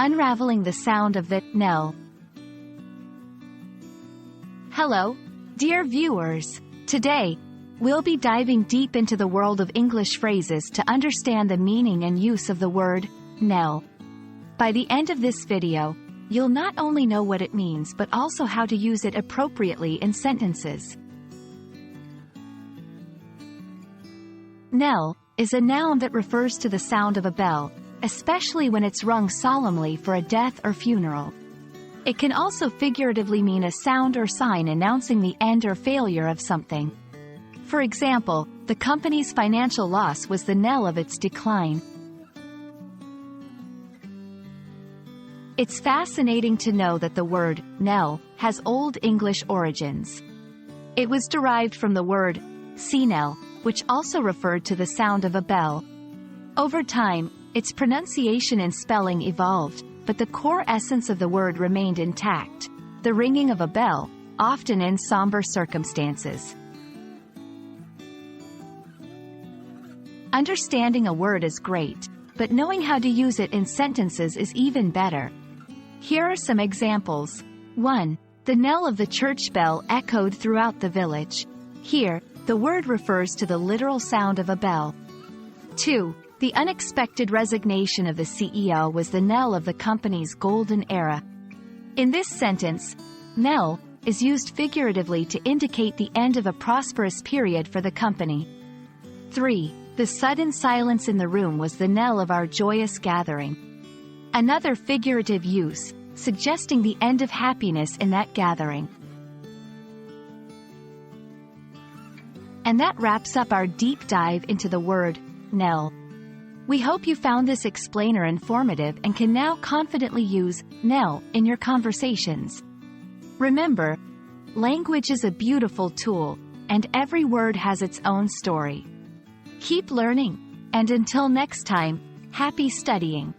Unraveling the Sound of the Knell. Hello, dear viewers. Today, we'll be diving deep into the world of English phrases to understand the meaning and use of the word knell. By the end of this video, you'll not only know what it means but also how to use it appropriately in sentences. Knell is a noun that refers to the sound of a bell, especially when it's rung solemnly for a death or funeral. It can also figuratively mean a sound or sign announcing the end or failure of something. For example, the company's financial loss was the knell of its decline. It's fascinating to know that the word knell has Old English origins. It was derived from the word knell, which also referred to the sound of a bell. Over time, its pronunciation and spelling evolved, but the core essence of the word remained intact: the ringing of a bell, often in somber circumstances. Understanding a word is great, but knowing how to use it in sentences is even better. Here are some examples. 1. The knell of the church bell echoed throughout the village. Here, the word refers to the literal sound of a bell. 2. The unexpected resignation of the CEO was the knell of the company's golden era. In this sentence, knell is used figuratively to indicate the end of a prosperous period for the company. 3. The sudden silence in the room was the knell of our joyous gathering. Another figurative use, suggesting the end of happiness in that gathering. And that wraps up our deep dive into the word knell. We hope you found this explainer informative and can now confidently use knell in your conversations. Remember, language is a beautiful tool, and every word has its own story. Keep learning, and until next time, happy studying.